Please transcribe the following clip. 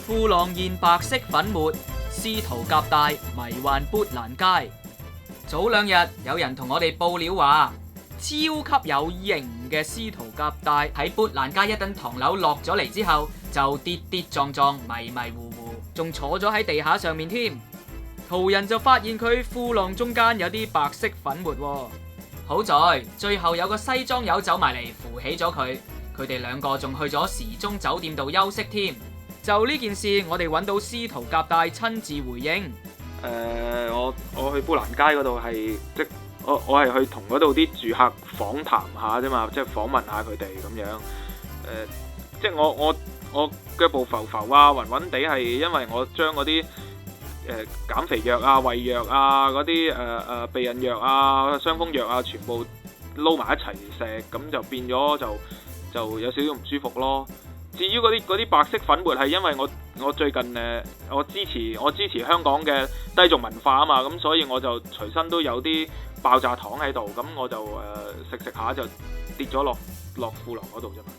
富浪現白色粉末，司徒夾帶迷幻砵蘭街。早兩日有人同我哋報料話，超級有型嘅司徒夾帶喺砵蘭街一棟唐樓落咗嚟之後，就跌跌撞撞、迷迷糊糊，仲坐咗喺地下上面添。途人就發現佢褲浪中間有啲白色粉末喎。好在最後有個西裝友走埋嚟扶起咗佢，佢哋兩個仲去咗時鐘酒店度休息添。就呢件事，我哋揾到司徒夾帶親自回應。我去砵蘭街嗰度係我係去同嗰度啲住客訪談下啫嘛，即係訪問下佢哋咁樣。即係我腳步浮浮啊，暈暈地係因為我將嗰啲減肥藥啊、胃藥啊、嗰啲避孕藥啊、傷風藥啊，全部撈埋一齊食，咁就變咗就有少少唔舒服咯。至於嗰啲白色粉末係因為我最近我支持香港嘅低俗文化啊嘛，咁所以我就隨身都有啲爆炸糖喺度，咁我就食下就跌咗落褲浪嗰度啫嘛。